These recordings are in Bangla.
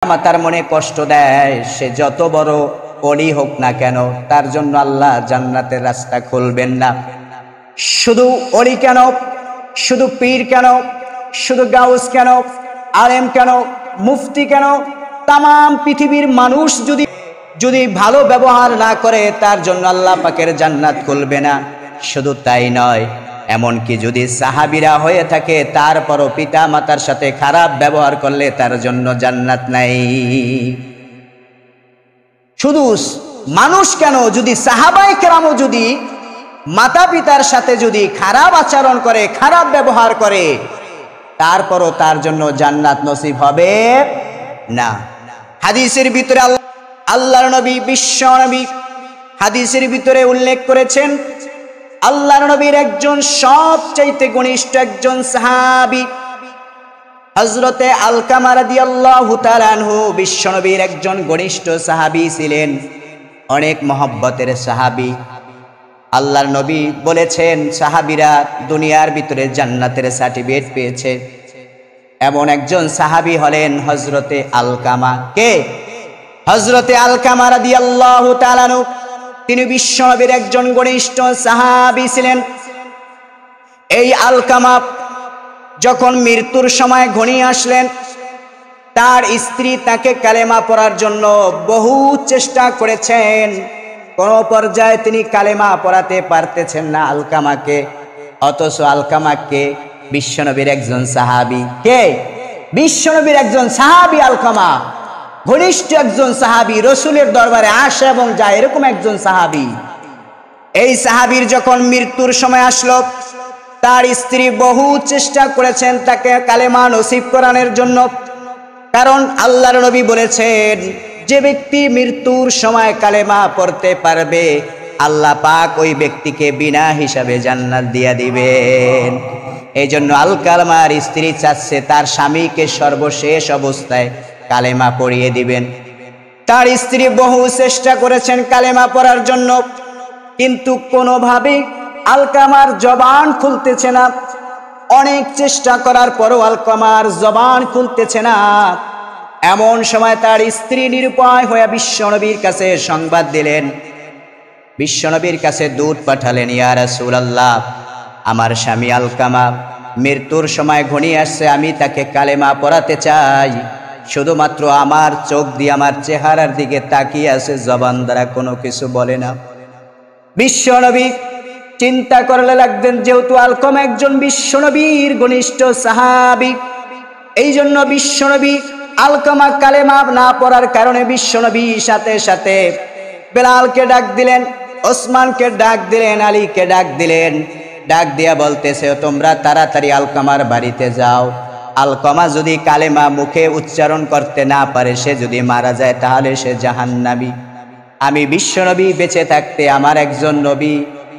মাতার মনে কষ্ট দেয়, সে যত বড় ওলি হোক না কেন, তার জন্য আল্লাহ জান্নাতের রাস্তা খুলবেন না। শুধু ওলি কেন, শুধু পীর কেন, শুধু গাউস কেন, আলেম কেন, মুফতি কেন, তামাম পৃথিবীর মানুষ যদি ভালো ব্যবহার না করে, তার জন্য আল্লাহ পাকের জান্নাত খুলবে না। শুধু তাই নয়, এমনকি যদি সাহাবীরা হয়ে থাকে, তারপরও পিতা মাতার সাথে খারাপ ব্যবহার করলে তার জন্য জান্নাত নাই। শুধু মানুষ কেন, যদি সাহাবায়ে কেরামও যদি মাতা পিতার সাথে যদি খারাপ আচরণ করে, খারাপ ব্যবহার করে, তারপরও তার জন্য জান্নাত নসিব হবে না। হাদিসের ভিতরে আল্লাহর নবী, বিশ্ব নবী হাদিসের ভিতরে উল্লেখ করেছেন, আল্লাহর নবীর একজন সবচাইতে ঘনিষ্ঠ একজন সাহাবী হযরতে আলকামা রাদিয়াল্লাহু তাআলা আনহু বিশ্ব নবীর একজন ঘনিষ্ঠ সাহাবী ছিলেন, অনেক মহব্বতের সাহাবী। আল্লাহর নবী বলেছেন, সাহাবীরা দুনিয়ার ভিতরে জান্নাতের সার্টিফিকেট পেয়েছে। এমন একজন সাহাবী হলেন হযরতে আলকামা। কে? হযরতে আলকামা রাদিয়াল্লাহু তাআলা আনহু। তিনি বিশ্ব নবীর একজন ঘনিষ্ঠ সাহাবী ছিলেন। এই আলকামা যখন মৃত্যুর সময় ঘনিয়ে আসলেন, তার স্ত্রী তাকে কালেমা পড়ার জন্য বহু চেষ্টা করেছেন। কোন পর্যায়ে তিনি কালেমা পড়াতে পারতেছেন না আলকামাকে। অথচ আলকামাকে বিশ্বনবীর একজন সাহাবী। কে? বিশ্বনবীর একজন সাহাবী আলকামা, ঘনিষ্ঠ একজন সাহাবী, রসুলের দরবারে আসে এবং যায়, এরকম একজন সাহাবী। এই সাহাবীর যখন মৃত্যুর সময় আসলো, তার স্ত্রী বহু চেষ্টা করেছেন তাকে কালেমা নসিব করানোর জন্য। কারণ আল্লাহর নবী বলেছেন, যে ব্যক্তি মৃত্যুর সময় কালেমা পড়তে পারবে, আল্লাহ পাক ওই ব্যক্তিকে বিনা হিসাবে জান্নাত দিয়ে দিবেন। এই জন্য আলকামার স্ত্রী চাচ্ছে তার স্বামীকে সর্বশেষ অবস্থায় কালেমা পড়িয়ে দিবেন। তার স্ত্রী বহু চেষ্টা করেছেন কালেমা পড়ার জন্য, কিন্তু কোনোভাবেই আলকামার জবান খুলতেছে না। অনেক চেষ্টা করার পরও আলকামার জবান খুলতেছে না। এমন সময় তার স্ত্রী নিরুপায় হয়ে বিশ্বনবীর কাছে সংবাদ দিলেন, বিশ্বনবীর কাছে দূত পাঠালেন, ইয়া রাসূলুল্লাহ, আমার স্বামী আলকামা মৃত্যুর সময় ঘনিয়ে আসছে, আমি তাকে কালেমা পড়াতে চাই। শুধুমাত্র আমার চোখ দিয়ে আমার চেহারার দিকে তাকিয়ে আছে, জবান দ্বারা কোনো কিছু বলে না। বিশ্বনবী চিন্তা করলে লাগলেন, যেহেতু আলকামা একজন বিশ্বনবীর ঘনিষ্ঠ সাহাবী, এই জন্য বিশ্বনবী আলকামা কালেমা না পড়ার কারণে বিশ্বনবী সাথে সাথে বেলালকে ডাক দিলেন, ওসমানকে ডাক দিলেন, আলীকে ডাক দিলেন। ডাক দিয়া বলতেছে, তোমরা তাড়াতাড়ি আলকামার বাড়িতে যাও। আলকামা যদি কালেমা মুখে উচ্চারণ করতে না পারে, সে যদি মারা যায়, তাহলে সে জাহান্নামী। আমি বিশ্বনবী বেঁচে থাকতে আমার একজন নবী,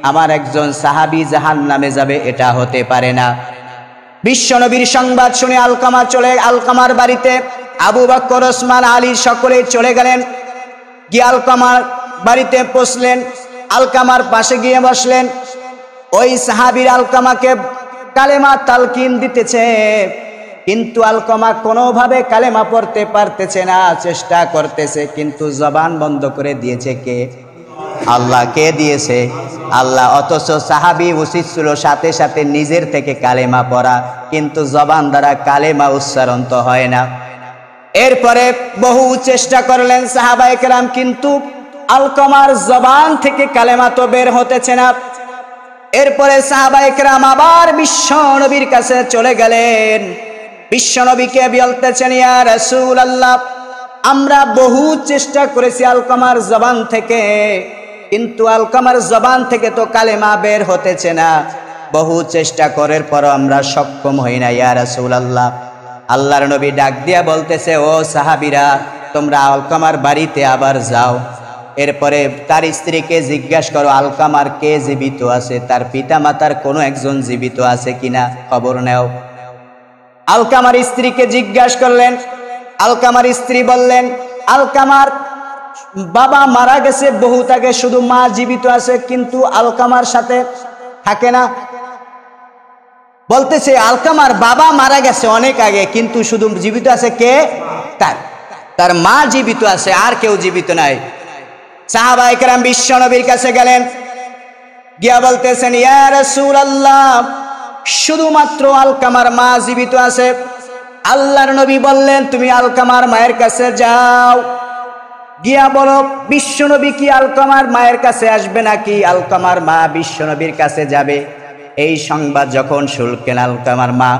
আমার একজন সাহাবী জাহান্নামে যাবে, এটা হতে পারে না। বিশ্বনবীর সংবাদ শুনে আলকামার বাড়িতে আবু বকর, ওসমান, আলী সকলে চলে গেলেন। গিয়ে আলকামার বাড়িতে পৌঁছলেন, আলকামার পাশে গিয়ে বসলেন। ওই সাহাবীর আলকামাকে কালেমা তালকিন দিতেছে, কিন্তু আলকামা কোনোভাবে কালেমা পড়তে পারতেছে না। চেষ্টা করতেছে, কিন্তু জবান বন্ধ করে দিয়েছে কে? আল্লাহ। কে দিয়েছে? আল্লাহ। অথচ সাহাবী উচিত ছিল সাথে সাথে নিজের থেকে কালেমা পড়া, কিন্তু জবান দ্বারা কালেমা উচ্চারণ তো হয় না। এরপরে বহু চেষ্টা করলেন সাহাবায়ে কেরাম, কিন্তু আলকামার জবান থেকে কালেমা তো বের হতেছে না। এরপরে সাহাবায়ে কেরাম আবার বিশ্বনবীর কাছে চলে গেলেন। বিশ্বনবীকে বলতেছেন, ইয়া রাসূলুল্লাহ, আমরা বহু চেষ্টা করেছি আলকামার জবান থেকে, কিন্তু আলকামার জবান থেকে তো কালেমা বের হতেছে না। বহু চেষ্টা করার পর আমরা সক্ষম হই না, ইয়া রাসূলুল্লাহ। আল্লাহর নবী ডাক দিয়া বলতেছে, ও সাহাবীরা, তোমরা আলকামার বাড়িতে আবার যাও। এরপরে তার স্ত্রীকে জিজ্ঞাসা করো, আলকামার কে জীবিত আছে, তার পিতা মাতার কোনো একজন জীবিত আছে কিনা খবর নেও। আলকামার স্ত্রীকে জিজ্ঞাসা করলেন। আলকামার স্ত্রী বললেন, আলকামার বাবা মারা গেছে বহুত আগে, শুধু মা জীবিত আছে, কিন্তু আলকামার সাথে থাকে না। বলতেছে, আলকামার বাবা মারা গেছে অনেক আগে, কিন্তু শুধু জীবিত আছে কে? তার তার মা জীবিত আছে, আর কেউ জীবিত নাই। সাহাবায়ে কেরাম বিশ্ব নবীর কাছে গেলেন, গিয়া বলতেছেন, ইয়া রাসূলুল্লাহ, শুধুমাত্র আলকামার মা জীবিত আছে। আল্লাহর নবী বললেন, তুমি আলকামার মায়ের কাছে যাও, গিয়া বলো বিশ্ব নবী কি আলকামার মায়ের কাছে আসবে নাকি আলকামার মা বিশ্ব নবীর কাছে যাবে। এই সংবাদ যখন শুনলেন আলকামার মা,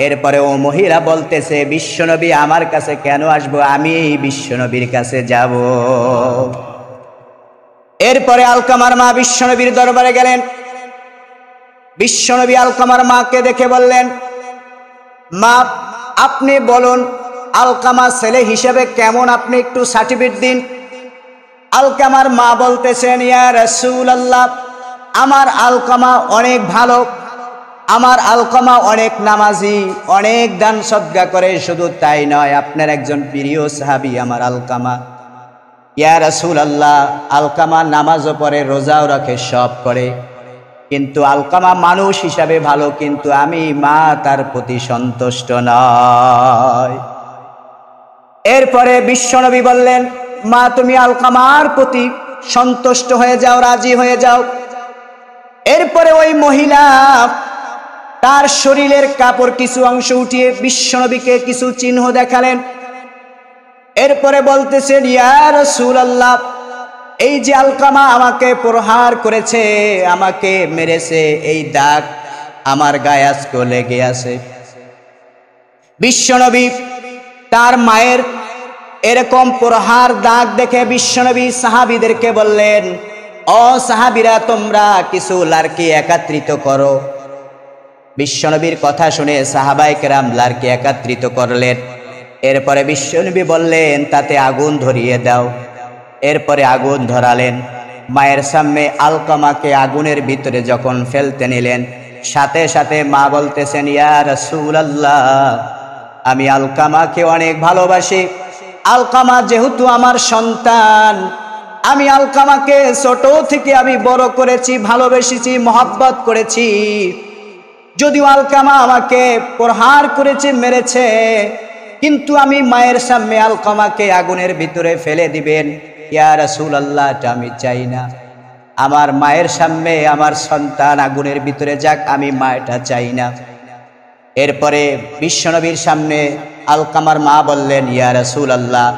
এরপরে ও মহিলা বলতেছে, বিশ্ব নবী আমার কাছে কেন আসবো, আমি এই বিশ্ব নবীর কাছে যাব। এরপরে আলকামার মা বিশ্ব নবীর দরবারে গেলেন। বিশ্ব নবী আলকামার মাকে দেখে বললেন, মা আপনি বলুন আলকামা ছেলে হিসেবে কেমন, আপনি একটু সার্টিফিকেট দিন। আলকামার মা বলতেছেন, ইয়া রাসূলুল্লাহ, আমার আলকামা অনেক ভালো, আমার আলকামা অনেক নামাজি, অনেক দান সদকা করে, শুধু তাই নয় আপনার একজন প্রিয় সাহাবী আমার আলকামা। ইয়া রাসূলুল্লাহ, আলকামা নামাজও পড়ে, রোজাও রাখে, সব করে, কিন্তু আলকামা মানুষ হিসাবে ভালো, কিন্তু আমি মা তার প্রতি সন্তুষ্ট নয়। এরপরে বিশ্বনবী বললেন, মা তুমি আলকামার প্রতি সন্তুষ্ট হয়ে যাও, রাজি হয়ে যাও। এরপরে ওই মহিলা তার শরীরের কাপড় কিছু অংশ উঠিয়ে বিশ্বনবীকে কিছু চিহ্ন দেখালেন। এরপরে বলতেছেন, ইয়া রাসূলুল্লাহ, এই যে আলকামা আমাকে প্রহার করেছে, আমাকে মেরেছে, এই দাগ আমার গায়ে আজকে লেগে আছে। বিশ্বনবী তার মায়ের এরকম প্রহার দাগ দেখে বিশ্বনবী সাহাবীদেরকে বললেন, ও সাহাবীরা, তোমরা কিছু লার্কি একত্রিত করো। বিশ্বনবীর কথা শুনে সাহাবায়ে কেরাম লার্কি একত্রিত করলেন। এরপরে বিশ্বনবী বললেন, তাতে আগুন ধরিয়ে দাও। এরপরে আগুন ধরালেন। মায়ের সামনে আলকামাকে আগুনের ভিতরে যখন ফেলতে নিলেন, সাথে সাথে মা বলতেছেন, ইয়া রাসূলুল্লাহ, আমি আলকামাকে অনেক ভালোবাসি, আলকামা যেহেতু আমার সন্তান, আমি আলকামাকে ছোট থেকে আমি বড় করেছি, ভালোবেসেছি, মহব্বত করেছি। যদিও আলকামা আমাকে প্রহার করেছে, মেরেছে, কিন্তু আমি মায়ের সামনে আলকামাকে আগুনের ভিতরে ফেলে দিবেন, ইয়া রাসূলুল্লাহ, এটা আমি চাই না। আমার মায়ের সামনে আমার সন্তান আগুনের ভিতরে যাক, আমি মা এটা চাই না। এরপরে বিশ্বনবীর সামনে আলকামার মা বললেন, ইয়া রাসূলুল্লাহ,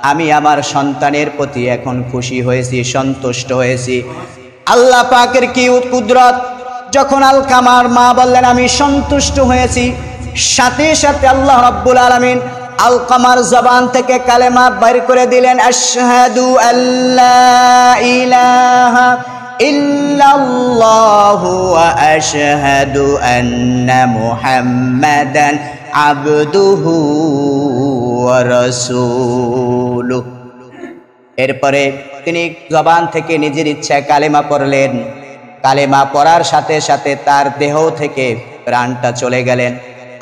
আমি আমার সন্তানের প্রতি এখন খুশি হয়েছি, সন্তুষ্ট হয়েছি। আল্লাহ পাকের কি কুদরত, যখন আলকামার মা বললেন আমি সন্তুষ্ট হয়েছি, সাথে সাথে আল্লাহ রাব্বুল আলামিন আলকামার জবান থেকে কালেমা বের করে দিলেন, আশহাদু আল্লা ইলাহা ইল্লাল্লাহু ওয়া আশহাদু আন্না মুহাম্মাদান আবদুহু ওয়া রাসূলুহু। এরপরে তিনি জবান থেকে নিজের ইচ্ছায় কালেমা পড়লেন। কালেমা পড়ার সাথে সাথে তার দেহ থেকে প্রাণটা চলে গেলেন।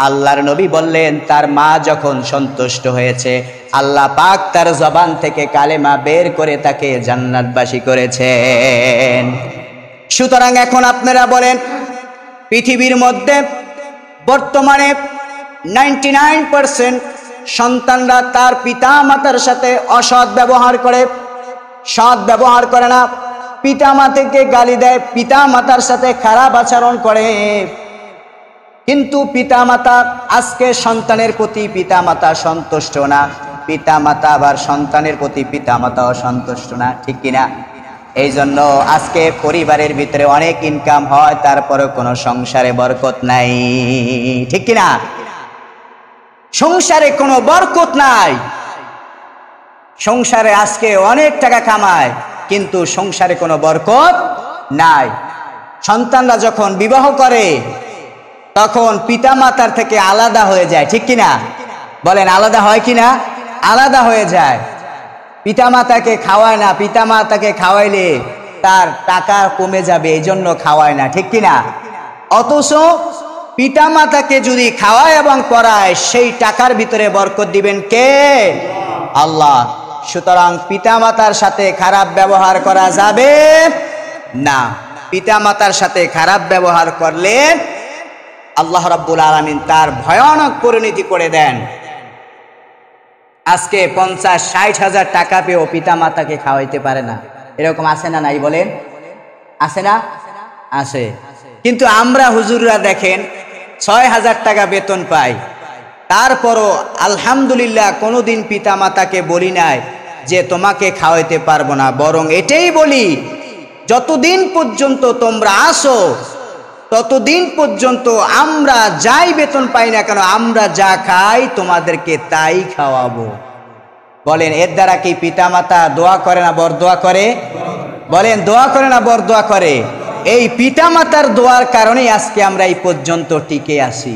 আল্লাহর নবী বললেন, তার মা যখন সন্তুষ্ট হয়েছে, আল্লাহ পাক তার জবান থেকে কালেমা বের করে তাকে জান্নাতবাসী করেছেন। সুতরাং এখন আপনারা বলেন, পৃথিবীর মধ্যে বর্তমানে 99% সন্তানরা তার পিতা মাতার সাথে অসৎ ব্যবহার করে, সৎ ব্যবহার করে না, পিতা মাতাকে গালি দেয়, পিতা মাতার সাথে খারাপ আচরণ করে। কিন্তু পিতামাতা আজকে সন্তানের প্রতি পিতামাতা সন্তুষ্ট না, পিতামাতা আবার সন্তানের প্রতি পিতামাতা অসন্তুষ্ট না, ঠিক কিনা? এই জন্য আজকে পরিবারের ভিতরে অনেক ইনকাম হয়, তারপরে কোনো সংসারে বরকত নাই, ঠিক কিনা? সংসারে কোনো বরকত নাই। সংসারে আজকে অনেক টাকা কামায়, কিন্তু সংসারে কোনো বরকত নাই। সন্তানরা যখন বিবাহ করে তখন পিতামাতার থেকে আলাদা হয়ে যায়, ঠিক কিনা? বলেন, আলাদা হয় কিনা? আলাদা হয়ে যায়। পিতামাতাকে খাওয়ায় না, পিতামাতাকে খাওয়াইলে তার টাকা কমে যাবে, এই জন্য খাওয়ায় না, ঠিক কিনা? অথচ পিতামাতাকে যদি খাওয়ায় এবং পড়ায়, সেই টাকার ভিতরে বরকত দিবেন কে? আল্লাহ। সুতরাং পিতামাতার সাথে খারাপ ব্যবহার করা যাবে না। পিতামাতার সাথে খারাপ ব্যবহার করলে আল্লাহ রাব্বুল আলামিন তার ভয়ানক পরিণতি করে দেন। আজকে 50-60 হাজার টাকা পেয়েও পিতা মাতাকে খাওয়াইতে পারে না, এরকম আছে না নাই বলেন? আছে না? আছে। কিন্তু আমরা হুজুররা দেখেন 6,000 টাকা বেতন পাই, তারপরও আলহামদুলিল্লাহ কোনোদিন পিতা মাতাকে বলি নাই যে তোমাকে খাওয়াইতে পারবো না, বরং এটাই বলি যতদিন পর্যন্ত তোমরা আসো ততদিন পর্যন্ত আমরা যাই বেতন পাই না কেন, আমরা যা খাই তোমাদেরকে তাই খাওয়াবো। বলেন এর দ্বারা কি পিতা মাতা দোয়া করে না বরদোয়া করে? বলেন দোয়া করে না বরদোয়া করে? এই পিতা মাতার দোয়ার কারণেই আজকে আমরা এই পর্যন্ত টিকে আসি।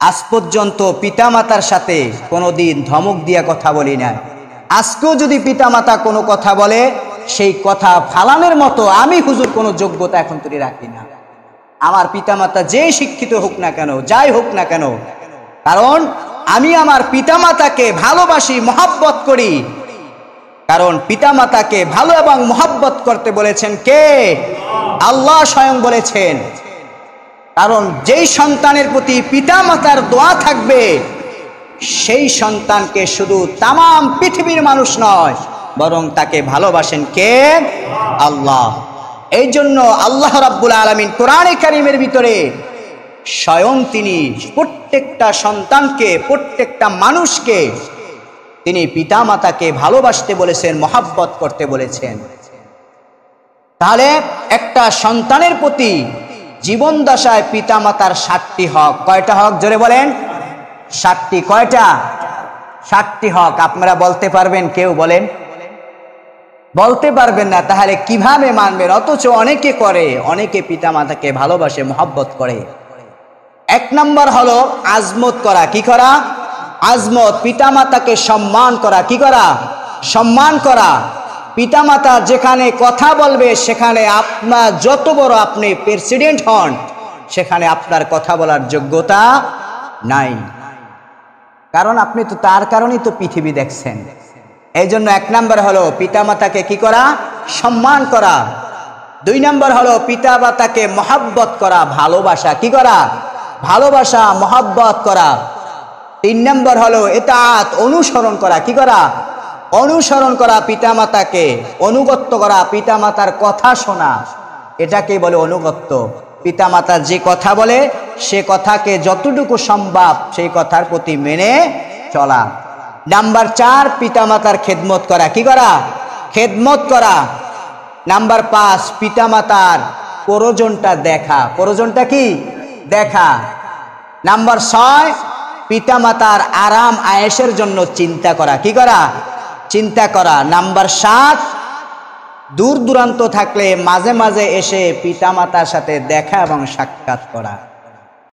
আজ পর্যন্ত পিতা মাতার সাথে কোনোদিন ধমক দিয়ে কথা বলি না। আজকেও যদি পিতা মাতা কোনো কথা বলে সেই কথা ফালানোর মতো আমি হুজুর কোনো যোগ্যতা এখন তৈরি রাখি না। আমার পিতা মাতা যে শিক্ষিত হোক না কেন, যাই হোক না কেন, কারণ আমি আমার পিতা মাতাকে ভালোবাসি, মহব্বত করি। কারণ পিতা মাতাকে ভালো এবং মহব্বত করতে বলেছেন কে? আল্লাহ স্বয়ং বলেছেন। কারণ যেই সন্তানের প্রতি পিতা মাতার দোয়া থাকবে সেই সন্তানকে শুধু তামাম পৃথিবীর মানুষ নয় বরং তাকে ভালোবাসেন কে? আল্লাহ। এই জন্য আল্লাহ রাব্বুল আলামিন কোরআনে কারীমের ভিতরে স্বয়ং তিনি প্রত্যেকটা সন্তানকে, প্রত্যেকটা মানুষকে তিনি পিতা মাতাকে ভালোবাসতে বলেছেন, মহব্বত করতে বলেছেন। তাহলে একটা সন্তানের প্রতি জীবন দশায় পিতা মাতার 7টি হক। কয়টা হক জোরে বলেন? 7টি। কয়টা? 7টি হক। আপনারা বলতে পারবেন? কেউ বলেন? বলতে পারবেন না, তাহলে কিভাবে মানবেন? অথচ অনেকে করে, অনেকে পিতা মাতাকে ভালোবাসে, মহব্বত করে। 1 নম্বর হলো আজমত করা। কি করা? আজমত। পিতা মাতাকে সম্মান করা। কি করা? সম্মান করা। পিতা মাতা যেখানে কথা বলবে সেখানে আপনার যত বড় আপনি প্রেসিডেন্ট হন সেখানে আপনার কথা বলার যোগ্যতা নাই, কারণ আপনি তো তার কারণেই তো পৃথিবী দেখছেন। এই জন্য 1 নম্বর হলো পিতা মাতাকে কি করা? সম্মান করা। 2 নম্বর হলো পিতা মাতাকে মহব্বত করা, ভালোবাসা। কি করা? ভালোবাসা, মহব্বত করা। 3 নম্বর হলো ইতাআত, অনুসরণ করা। কি করা? অনুসরণ করা পিতা মাতাকে, অনুগত্য করা, পিতা মাতার কথা শোনা, এটাকে বলে অনুগত্য। পিতা মাতা যে কথা বলে সে কথাকে যতটুকু সম্ভব সেই কথার প্রতি মেনে চলা। নাম্বার 4 পিতা মাতার খেদমত করা। কি করা? খেদমত করা। নাম্বার 5 পিতা মাতার প্রয়োজনটা দেখা। প্রয়োজনটা কি? দেখা। নাম্বার 6 পিতা মাতার আরাম আয়েশের জন্য চিন্তা করা। কি করা? চিন্তা করা। নাম্বার 7 দূর দূরান্ত থাকলে মাঝে মাঝে এসে পিতা মাতার সাথে দেখা এবং সাক্ষাৎ করা।